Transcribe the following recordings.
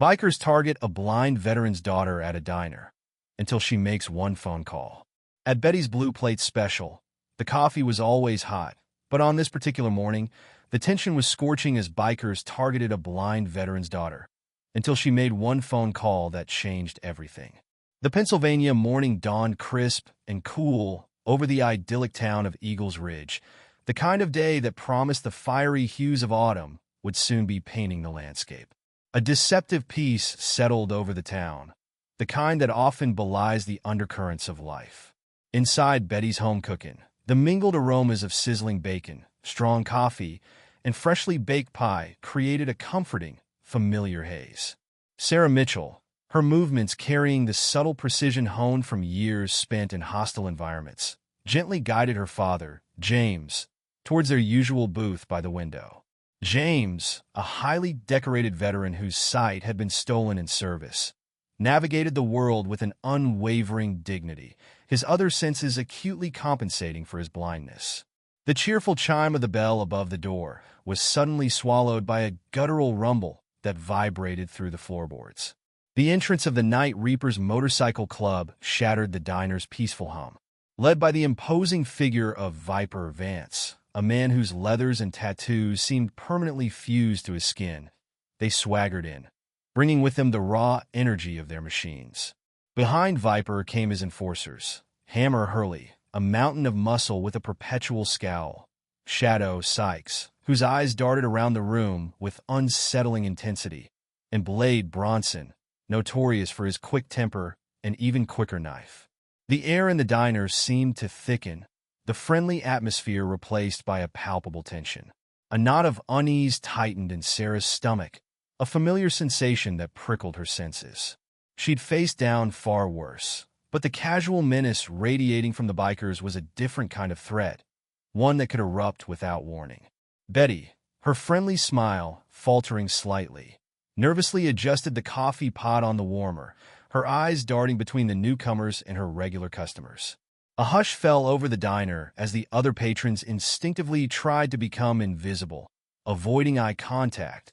Bikers target a blind veteran's daughter at a diner until she makes one phone call. At Betty's Blue Plate Special, the coffee was always hot, but on this particular morning, the tension was scorching as bikers targeted a blind veteran's daughter until she made one phone call that changed everything. The Pennsylvania morning dawned crisp and cool over the idyllic town of Eagles Ridge, the kind of day that promised the fiery hues of autumn would soon be painting the landscape. A deceptive peace settled over the town, the kind that often belies the undercurrents of life. Inside Betty's home cooking, the mingled aromas of sizzling bacon, strong coffee, and freshly baked pie created a comforting, familiar haze. Sarah Mitchell, her movements carrying the subtle precision honed from years spent in hostile environments, gently guided her father, James, towards their usual booth by the window. James, a highly decorated veteran whose sight had been stolen in service, navigated the world with an unwavering dignity, his other senses acutely compensating for his blindness. The cheerful chime of the bell above the door was suddenly swallowed by a guttural rumble that vibrated through the floorboards. The entrance of the Night Reapers Motorcycle Club shattered the diner's peaceful hum. Led by the imposing figure of Viper Vance, a man whose leathers and tattoos seemed permanently fused to his skin, they swaggered in, bringing with them the raw energy of their machines. Behind Viper came his enforcers, Hammer Hurley, a mountain of muscle with a perpetual scowl, Shadow Sykes, whose eyes darted around the room with unsettling intensity, and Blade Bronson, notorious for his quick temper and even quicker knife. The air in the diner seemed to thicken, the friendly atmosphere replaced by a palpable tension. A knot of unease tightened in Sarah's stomach, a familiar sensation that prickled her senses. She'd faced down far worse, but the casual menace radiating from the bikers was a different kind of threat, one that could erupt without warning. Betty, her friendly smile faltering slightly, nervously adjusted the coffee pot on the warmer, her eyes darting between the newcomers and her regular customers. A hush fell over the diner as the other patrons instinctively tried to become invisible, avoiding eye contact,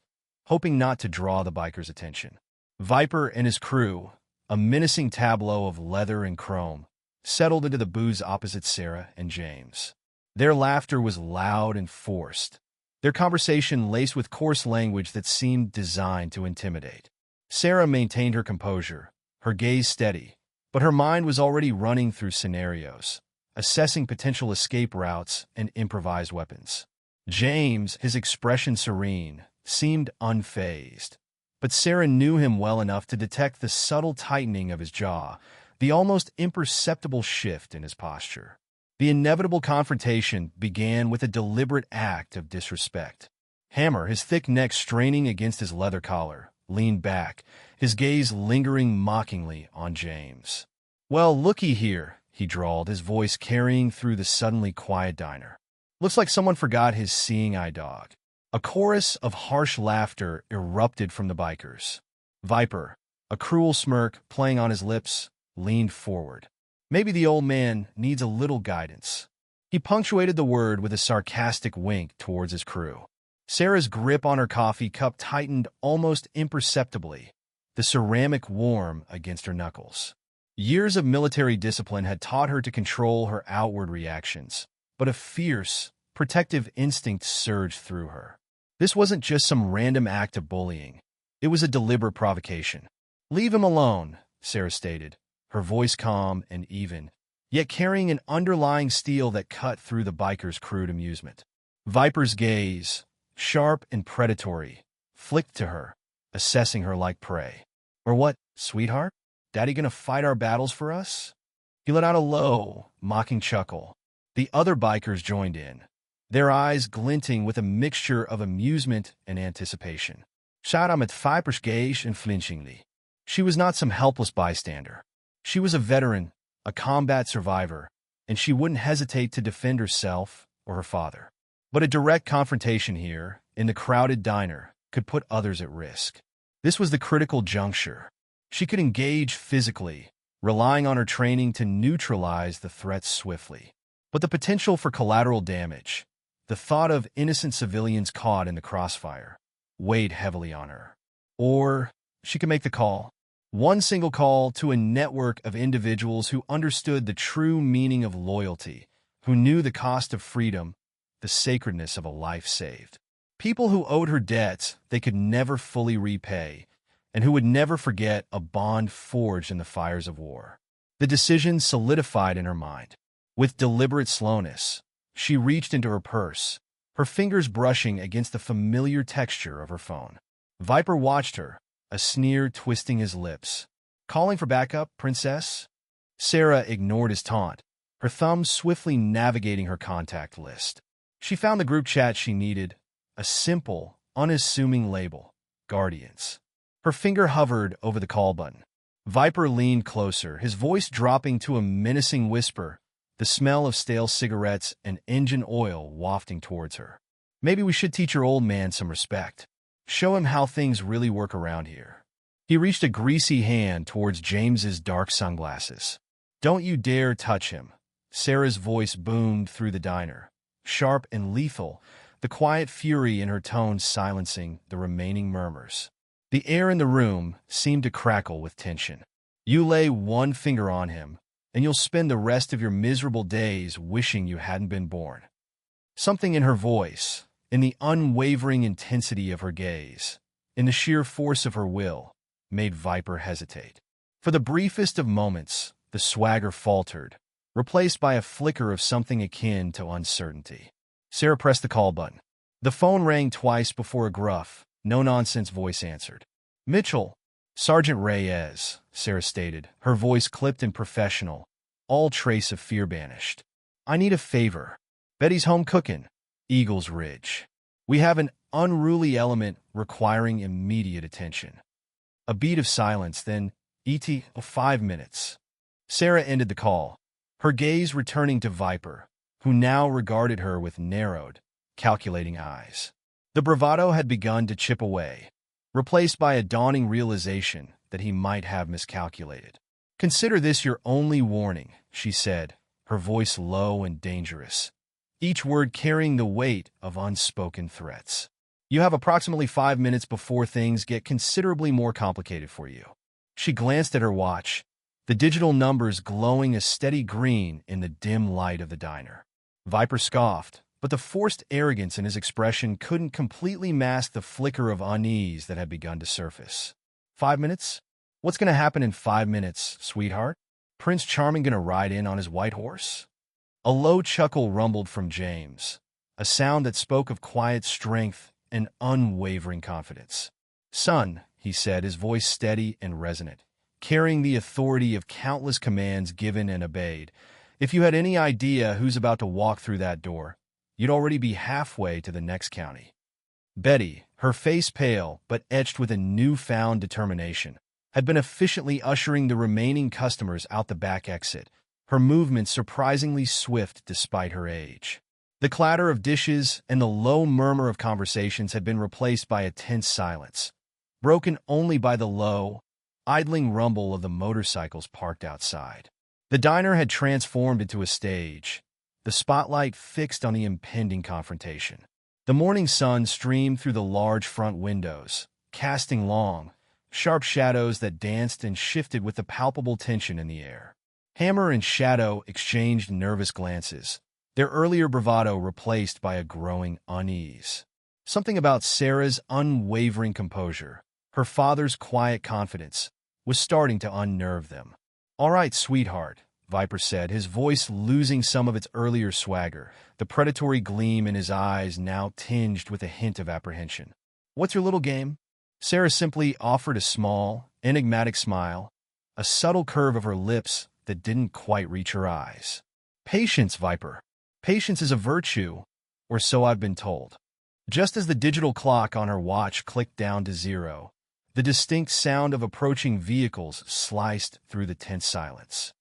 hoping not to draw the bikers' attention. Viper and his crew, a menacing tableau of leather and chrome, settled into the booths opposite Sarah and James. Their laughter was loud and forced, their conversation laced with coarse language that seemed designed to intimidate. Sarah maintained her composure, her gaze steady, but her mind was already running through scenarios, assessing potential escape routes and improvised weapons. James, his expression serene, seemed unfazed, but Sarah knew him well enough to detect the subtle tightening of his jaw, the almost imperceptible shift in his posture. The inevitable confrontation began with a deliberate act of disrespect. Hammer, his thick neck straining against his leather collar, leaned back, his gaze lingering mockingly on James. "Well, looky here," he drawled, his voice carrying through the suddenly quiet diner. "Looks like someone forgot his seeing-eye dog." A chorus of harsh laughter erupted from the bikers. Viper, a cruel smirk playing on his lips, leaned forward. "Maybe the old man needs a little guidance." He punctuated the word with a sarcastic wink towards his crew. Sarah's grip on her coffee cup tightened almost imperceptibly, the ceramic warm against her knuckles. Years of military discipline had taught her to control her outward reactions, but a fierce, protective instinct surged through her. This wasn't just some random act of bullying. It was a deliberate provocation. "Leave him alone," Sarah stated, her voice calm and even, yet carrying an underlying steel that cut through the biker's crude amusement. Viper's gaze, sharp and predatory, flicked to her, assessing her like prey. "Or what, sweetheart? Daddy gonna fight our battles for us?" He let out a low, mocking chuckle. The other bikers joined in, their eyes glinting with a mixture of amusement and anticipation. Sarah met Viper's gaze unflinchingly. She was not some helpless bystander. She was a veteran, a combat survivor, and she wouldn't hesitate to defend herself or her father. But a direct confrontation here, in the crowded diner, could put others at risk. This was the critical juncture. She could engage physically, relying on her training to neutralize the threats swiftly. But the potential for collateral damage, the thought of innocent civilians caught in the crossfire, weighed heavily on her. Or she could make the call. One single call to a network of individuals who understood the true meaning of loyalty, who knew the cost of freedom, the sacredness of a life saved. People who owed her debts they could never fully repay, and who would never forget a bond forged in the fires of war. The decision solidified in her mind. With deliberate slowness, she reached into her purse, her fingers brushing against the familiar texture of her phone. Viper watched her, a sneer twisting his lips. "Calling for backup, princess?" Sarah ignored his taunt, her thumb swiftly navigating her contact list. She found the group chat she needed, a simple, unassuming label, Guardians. Her finger hovered over the call button. Viper leaned closer, his voice dropping to a menacing whisper, the smell of stale cigarettes and engine oil wafting towards her. "Maybe we should teach your old man some respect. Show him how things really work around here." He reached a greasy hand towards James's dark sunglasses. "Don't you dare touch him." Sarah's voice boomed through the diner, sharp and lethal, the quiet fury in her tone silencing the remaining murmurs. The air in the room seemed to crackle with tension. "You lay one finger on him, and you'll spend the rest of your miserable days wishing you hadn't been born." Something in her voice, in the unwavering intensity of her gaze, in the sheer force of her will, made Viper hesitate. For the briefest of moments, the swagger faltered, replaced by a flicker of something akin to uncertainty. Sarah pressed the call button. The phone rang twice before a gruff, no-nonsense voice answered. "Mitchell." "Sergeant Reyes," Sarah stated, her voice clipped and professional, all trace of fear banished. "I need a favor. Betty's home cooking. Eagles Ridge. We have an unruly element requiring immediate attention." A beat of silence, then, "ET, 5 minutes." Sarah ended the call, her gaze returning to Viper, who now regarded her with narrowed, calculating eyes. The bravado had begun to chip away, replaced by a dawning realization that he might have miscalculated. "Consider this your only warning," she said, her voice low and dangerous, each word carrying the weight of unspoken threats. "You have approximately 5 minutes before things get considerably more complicated for you." She glanced at her watch, the digital numbers glowing a steady green in the dim light of the diner. Viper scoffed, but the forced arrogance in his expression couldn't completely mask the flicker of unease that had begun to surface. 5 minutes? What's going to happen in 5 minutes, sweetheart? Prince Charming going to ride in on his white horse? A low chuckle rumbled from James, a sound that spoke of quiet strength and unwavering confidence. "Son," he said, his voice steady and resonant, carrying the authority of countless commands given and obeyed, "if you had any idea who's about to walk through that door, you'd already be halfway to the next county." Betty, her face pale but etched with a newfound determination, had been efficiently ushering the remaining customers out the back exit, her movements surprisingly swift despite her age. The clatter of dishes and the low murmur of conversations had been replaced by a tense silence, broken only by the low, idling rumble of the motorcycles parked outside. The diner had transformed into a stage, the spotlight fixed on the impending confrontation. The morning sun streamed through the large front windows, casting long, sharp shadows that danced and shifted with the palpable tension in the air. Hammer and Shadow exchanged nervous glances, their earlier bravado replaced by a growing unease. Something about Sarah's unwavering composure, her father's quiet confidence, was starting to unnerve them. "All right, sweetheart," Viper said, his voice losing some of its earlier swagger, the predatory gleam in his eyes now tinged with a hint of apprehension. "What's your little game?" Sarah simply offered a small, enigmatic smile, a subtle curve of her lips that didn't quite reach her eyes. "Patience, Viper. Patience is a virtue, or so I've been told." Just as the digital clock on her watch clicked down to 0, the distinct sound of approaching vehicles sliced through the tense silence.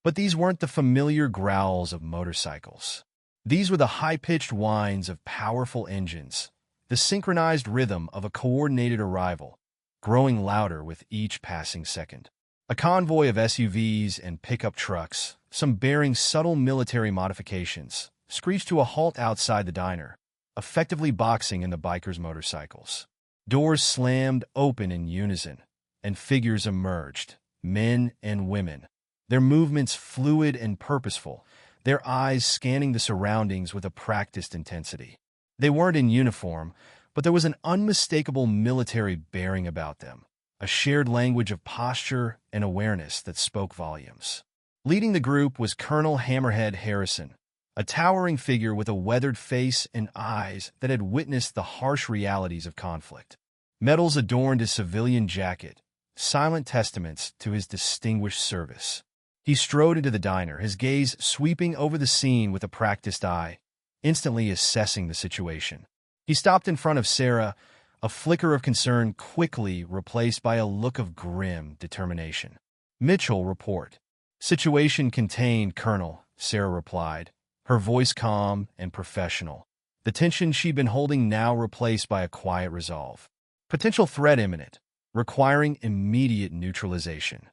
But these weren't the familiar growls of motorcycles. These were the high-pitched whines of powerful engines, the synchronized rhythm of a coordinated arrival, growing louder with each passing second. A convoy of SUVs and pickup trucks, some bearing subtle military modifications, screeched to a halt outside the diner, effectively boxing in the bikers' motorcycles. Doors slammed open in unison, and figures emerged, men and women. Their movements fluid and purposeful, their eyes scanning the surroundings with a practiced intensity. They weren't in uniform, but there was an unmistakable military bearing about them, a shared language of posture and awareness that spoke volumes. Leading the group was Colonel Hammerhead Harrison, a towering figure with a weathered face and eyes that had witnessed the harsh realities of conflict. Medals adorned his civilian jacket, silent testaments to his distinguished service. He strode into the diner, his gaze sweeping over the scene with a practiced eye, instantly assessing the situation. He stopped in front of Sarah, a flicker of concern quickly replaced by a look of grim determination. "Mitchell, report." "Situation contained, Colonel," Sarah replied, her voice calm and professional. The tension she'd been holding now replaced by a quiet resolve. Potential threat imminent, requiring immediate neutralization.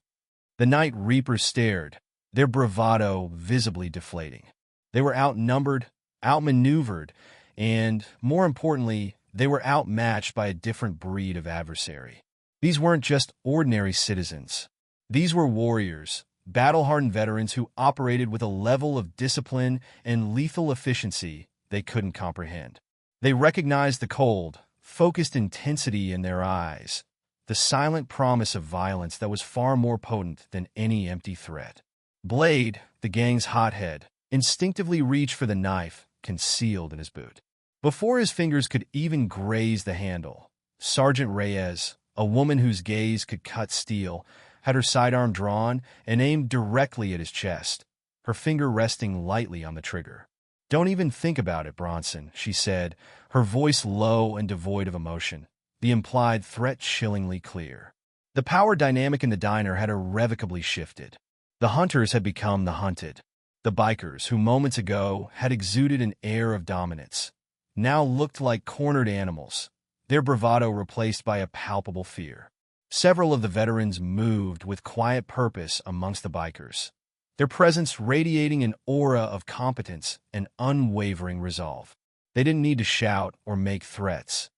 The Night Reapers stared, their bravado visibly deflating. They were outnumbered, outmaneuvered, and, more importantly, they were outmatched by a different breed of adversary. These weren't just ordinary citizens. These were warriors, battle-hardened veterans who operated with a level of discipline and lethal efficiency they couldn't comprehend. They recognized the cold, focused intensity in their eyes, the silent promise of violence that was far more potent than any empty threat. Blade, the gang's hothead, instinctively reached for the knife concealed in his boot. Before his fingers could even graze the handle, Sergeant Reyes, a woman whose gaze could cut steel, had her sidearm drawn and aimed directly at his chest, her finger resting lightly on the trigger. "Don't even think about it, Bronson," she said, her voice low and devoid of emotion, the implied threat chillingly clear. The power dynamic in the diner had irrevocably shifted. The hunters had become the hunted. The bikers, who moments ago had exuded an air of dominance, now looked like cornered animals, their bravado replaced by a palpable fear. Several of the veterans moved with quiet purpose amongst the bikers, their presence radiating an aura of competence and unwavering resolve. They didn't need to shout or make threats.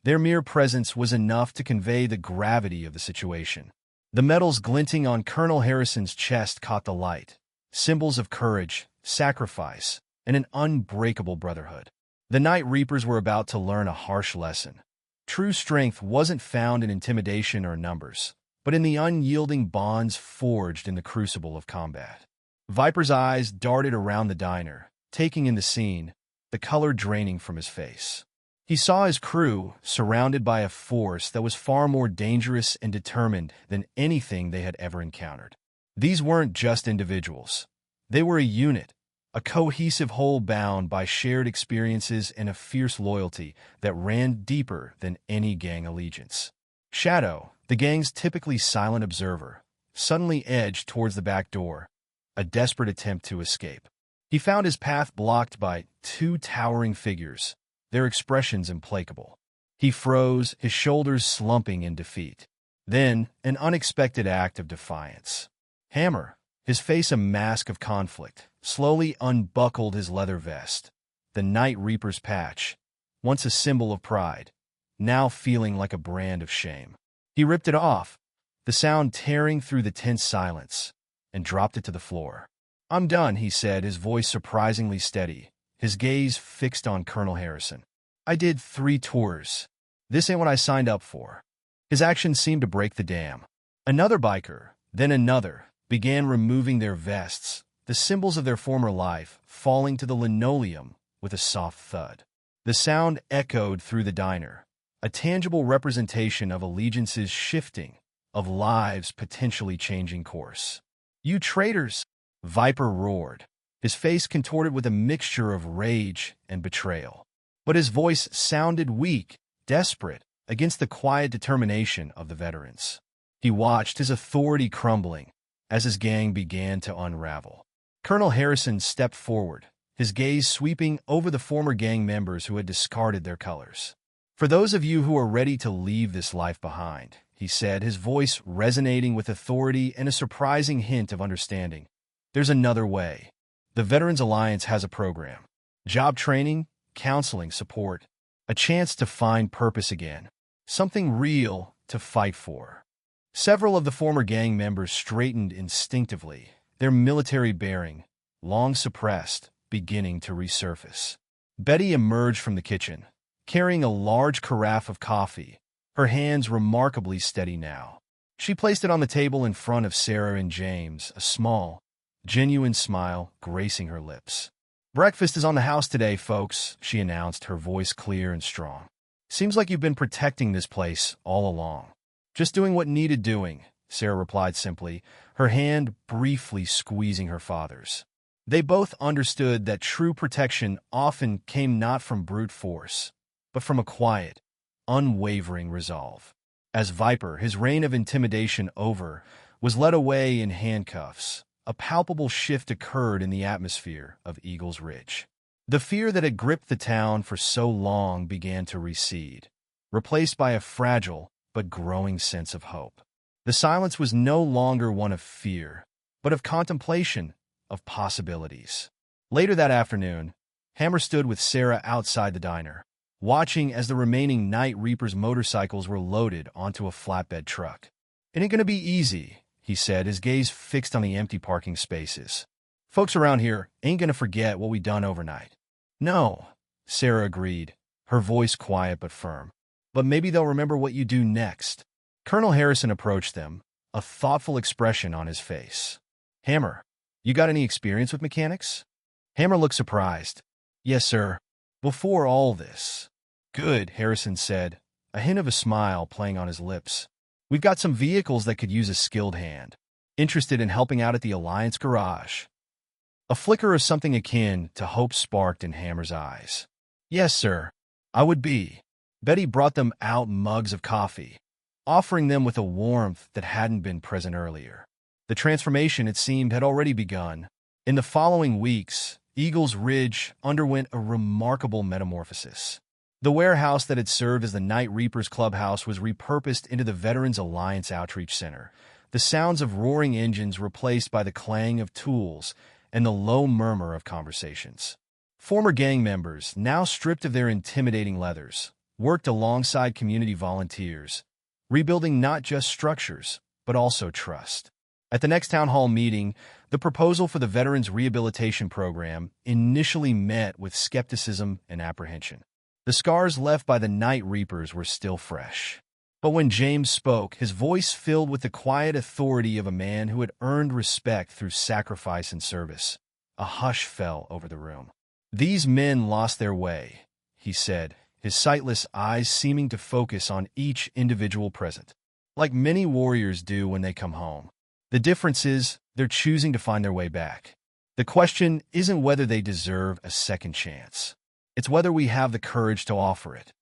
Their mere presence was enough to convey the gravity of the situation. The medals glinting on Colonel Harrison's chest caught the light, symbols of courage, sacrifice, and an unbreakable brotherhood. The Night Reapers were about to learn a harsh lesson. True strength wasn't found in intimidation or numbers, but in the unyielding bonds forged in the crucible of combat. Viper's eyes darted around the diner, taking in the scene, the color draining from his face. He saw his crew surrounded by a force that was far more dangerous and determined than anything they had ever encountered. These weren't just individuals. They were a unit, a cohesive whole bound by shared experiences and a fierce loyalty that ran deeper than any gang allegiance. Shadow, the gang's typically silent observer, suddenly edged towards the back door, a desperate attempt to escape. He found his path blocked by two towering figures, their expressions implacable. He froze, his shoulders slumping in defeat. Then, an unexpected act of defiance. Hammer, his face a mask of conflict, slowly unbuckled his leather vest. The Night Reaper's patch, once a symbol of pride, now feeling like a brand of shame. He ripped it off, the sound tearing through the tense silence, and dropped it to the floor. "I'm done," he said, his voice surprisingly steady, his gaze fixed on Colonel Harrison. "I did 3 tours. This ain't what I signed up for." His actions seemed to break the dam. Another biker, then another, began removing their vests, the symbols of their former life falling to the linoleum with a soft thud. The sound echoed through the diner, a tangible representation of allegiances shifting, of lives potentially changing course. "You traitors!" Viper roared, his face contorted with a mixture of rage and betrayal. But his voice sounded weak, desperate, against the quiet determination of the veterans. He watched his authority crumbling as his gang began to unravel. Colonel Harrison stepped forward, his gaze sweeping over the former gang members who had discarded their colors. "For those of you who are ready to leave this life behind," he said, his voice resonating with authority and a surprising hint of understanding, "there's another way. The Veterans Alliance has a program. Job training, counseling support, a chance to find purpose again. Something real to fight for." Several of the former gang members straightened instinctively, their military bearing, long suppressed, beginning to resurface. Betty emerged from the kitchen, carrying a large carafe of coffee, her hands remarkably steady now. She placed it on the table in front of Sarah and James, a small, genuine smile gracing her lips. "Breakfast is on the house today, folks," she announced, her voice clear and strong. "Seems like you've been protecting this place all along." "Just doing what needed doing," Sarah replied simply, her hand briefly squeezing her father's. They both understood that true protection often came not from brute force, but from a quiet, unwavering resolve. As Viper, his reign of intimidation over, was led away in handcuffs, a palpable shift occurred in the atmosphere of Eagles Ridge. The fear that had gripped the town for so long began to recede, replaced by a fragile but growing sense of hope. The silence was no longer one of fear, but of contemplation, of possibilities. Later that afternoon, Hammer stood with Sarah outside the diner, watching as the remaining Night Reapers' motorcycles were loaded onto a flatbed truck. "It ain't gonna be easy," he said, his gaze fixed on the empty parking spaces. "Folks around here ain't gonna forget what we done overnight." "No," Sarah agreed, her voice quiet but firm. "But maybe they'll remember what you do next." Colonel Harrison approached them, a thoughtful expression on his face. "Hammer, you got any experience with mechanics?" Hammer looked surprised. "Yes, sir. Before all this." "Good," Harrison said, a hint of a smile playing on his lips. "We've got some vehicles that could use a skilled hand. Interested in helping out at the Alliance garage?" A flicker of something akin to hope sparked in Hammer's eyes. "Yes, sir. I would be." Betty brought them out mugs of coffee, offering them with a warmth that hadn't been present earlier. The transformation, it seemed, had already begun. In the following weeks, Eagles Ridge underwent a remarkable metamorphosis. The warehouse that had served as the Night Reapers clubhouse was repurposed into the Veterans Alliance Outreach Center, the sounds of roaring engines replaced by the clang of tools and the low murmur of conversations. Former gang members, now stripped of their intimidating leathers, worked alongside community volunteers, rebuilding not just structures, but also trust. At the next town hall meeting, the proposal for the Veterans Rehabilitation Program initially met with skepticism and apprehension. The scars left by the Night Reapers were still fresh. But when James spoke, his voice filled with the quiet authority of a man who had earned respect through sacrifice and service. A hush fell over the room. "These men lost their way," he said, his sightless eyes seeming to focus on each individual present, "like many warriors do when they come home. The difference is they're choosing to find their way back. The question isn't whether they deserve a second chance. It's whether we have the courage to offer it."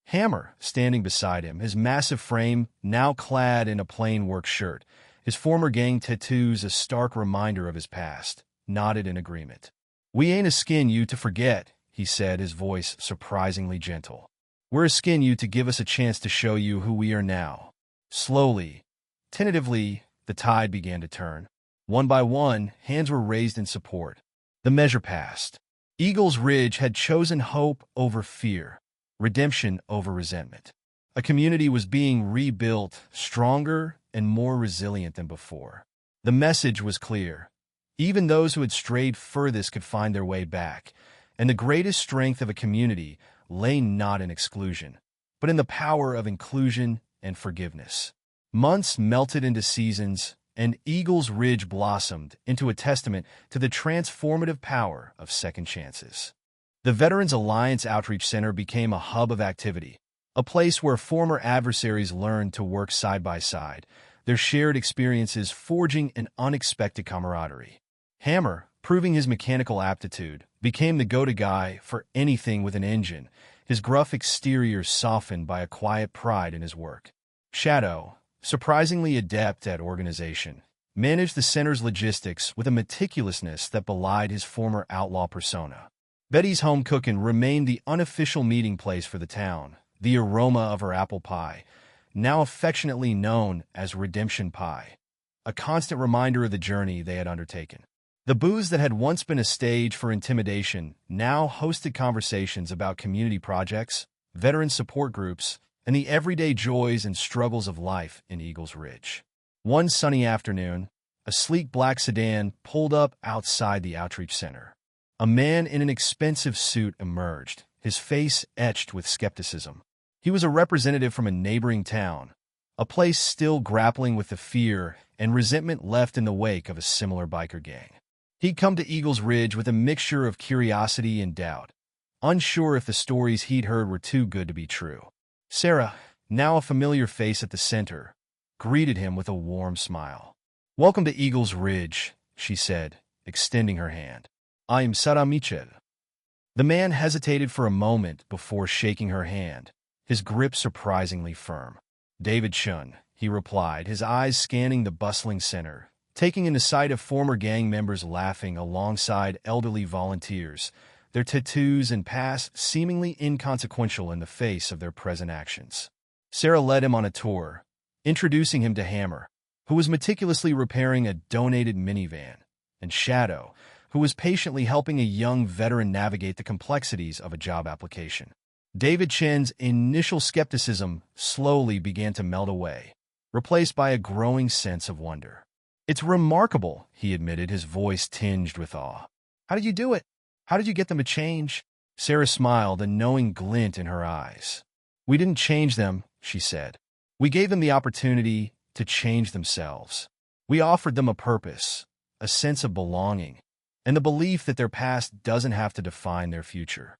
Hammer, standing beside him, his massive frame now clad in a plain work shirt, his former gang tattoos a stark reminder of his past, nodded in agreement. "We ain't a skin you to forget," he said, his voice surprisingly gentle. "We're a skin you to give us a chance to show you who we are now." Slowly, tentatively, the tide began to turn. One by one, hands were raised in support. The measure passed. Eagles Ridge had chosen hope over fear, redemption over resentment. A community was being rebuilt, stronger and more resilient than before. The message was clear. Even those who had strayed furthest could find their way back, and the greatest strength of a community lay not in exclusion, but in the power of inclusion and forgiveness. Months melted into seasons, and Eagles Ridge blossomed into a testament to the transformative power of second chances. The Veterans Alliance Outreach Center became a hub of activity, a place where former adversaries learned to work side by side, their shared experiences forging an unexpected camaraderie. Hammer, proving his mechanical aptitude, became the go-to guy for anything with an engine, his gruff exterior softened by a quiet pride in his work. Shadow, surprisingly adept at organization, managed the center's logistics with a meticulousness that belied his former outlaw persona. Betty's home cooking remained the unofficial meeting place for the town, the aroma of her apple pie, now affectionately known as Redemption Pie, a constant reminder of the journey they had undertaken. The booths that had once been a stage for intimidation now hosted conversations about community projects, veteran support groups, and the everyday joys and struggles of life in Eagles Ridge. One sunny afternoon, a sleek black sedan pulled up outside the outreach center. A man in an expensive suit emerged, his face etched with skepticism. He was a representative from a neighboring town, a place still grappling with the fear and resentment left in the wake of a similar biker gang. He'd come to Eagles Ridge with a mixture of curiosity and doubt, unsure if the stories he'd heard were too good to be true. Sarah, now a familiar face at the center, greeted him with a warm smile. "Welcome to Eagles Ridge," she said, extending her hand. "I am Sarah Mitchell." The man hesitated for a moment before shaking her hand, his grip surprisingly firm. "David Chun," he replied, his eyes scanning the bustling center, taking in the sight of former gang members laughing alongside elderly volunteers, their tattoos and past seemingly inconsequential in the face of their present actions. Sarah led him on a tour, introducing him to Hammer, who was meticulously repairing a donated minivan, and Shadow, who was patiently helping a young veteran navigate the complexities of a job application. David Chen's initial skepticism slowly began to melt away, replaced by a growing sense of wonder. "It's remarkable," he admitted, his voice tinged with awe. "How did you do it? How did you get them to change?" Sarah smiled, a knowing glint in her eyes. "We didn't change them," she said. "We gave them the opportunity to change themselves. We offered them a purpose, a sense of belonging, and the belief that their past doesn't have to define their future."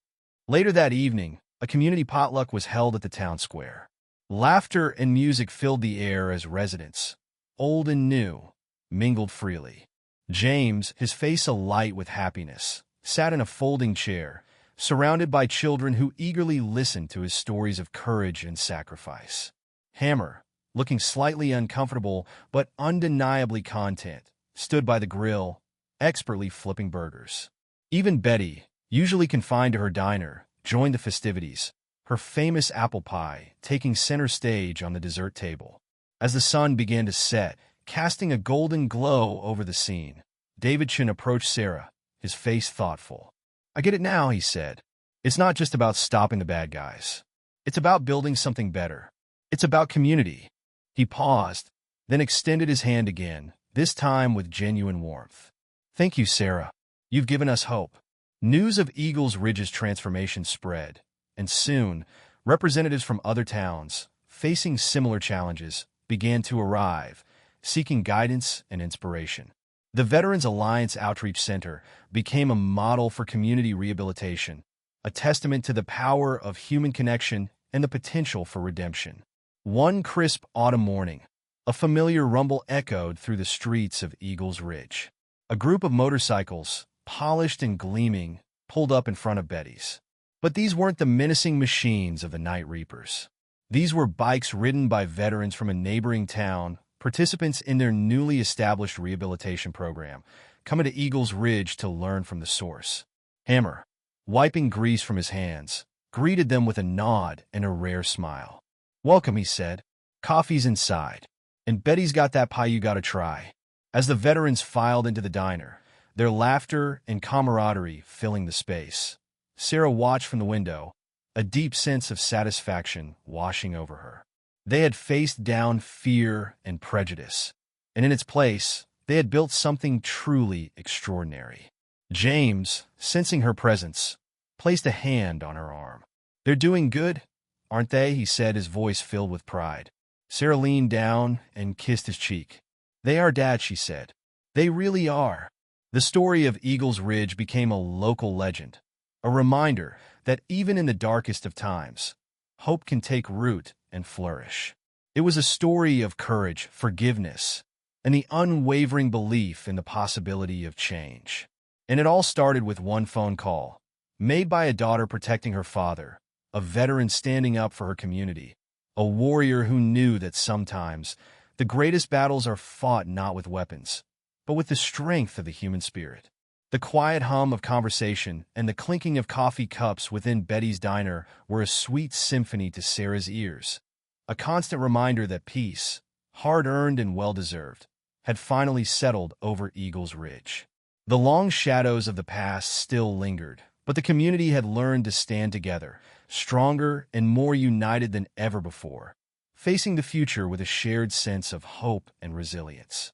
Later that evening, a community potluck was held at the town square. Laughter and music filled the air as residents, old and new, mingled freely. James, his face alight with happiness, sat in a folding chair, surrounded by children who eagerly listened to his stories of courage and sacrifice. Hammer, looking slightly uncomfortable but undeniably content, stood by the grill, expertly flipping burgers. Even Betty, usually confined to her diner, joined the festivities, her famous apple pie taking center stage on the dessert table. As the sun began to set, casting a golden glow over the scene, David Chin approached Sarah, his face thoughtful. "I get it now," he said. "It's not just about stopping the bad guys. It's about building something better. It's about community." He paused, then extended his hand again, this time with genuine warmth. "Thank you, Sarah. You've given us hope." News of Eagles Ridge's transformation spread, and soon, representatives from other towns, facing similar challenges, began to arrive, seeking guidance and inspiration. The Veterans Alliance Outreach Center became a model for community rehabilitation, a testament to the power of human connection and the potential for redemption. One crisp autumn morning, a familiar rumble echoed through the streets of Eagles Ridge. A group of motorcycles, polished and gleaming, pulled up in front of Betty's. But these weren't the menacing machines of the Night Reapers. These were bikes ridden by veterans from a neighboring town, participants in their newly established rehabilitation program, coming to Eagles Ridge to learn from the source. Hammer, wiping grease from his hands, greeted them with a nod and a rare smile. "Welcome," he said. "Coffee's inside. And Betty's got that pie you gotta try." As the veterans filed into the diner, their laughter and camaraderie filling the space, Sarah watched from the window, a deep sense of satisfaction washing over her. They had faced down fear and prejudice, and in its place, they had built something truly extraordinary. James, sensing her presence, placed a hand on her arm. "They're doing good, aren't they?" he said, his voice filled with pride. Sarah leaned down and kissed his cheek. "They are, Dad," she said. "They really are." The story of Eagles Ridge became a local legend, a reminder that even in the darkest of times, hope can take root and flourish. It was a story of courage, forgiveness, and the unwavering belief in the possibility of change. And it all started with one phone call, made by a daughter protecting her father, a veteran standing up for her community, a warrior who knew that sometimes the greatest battles are fought not with weapons, but with the strength of the human spirit. The quiet hum of conversation and the clinking of coffee cups within Betty's diner were a sweet symphony to Sarah's ears, a constant reminder that peace, hard-earned and well-deserved, had finally settled over Eagles Ridge. The long shadows of the past still lingered, but the community had learned to stand together, stronger and more united than ever before, facing the future with a shared sense of hope and resilience.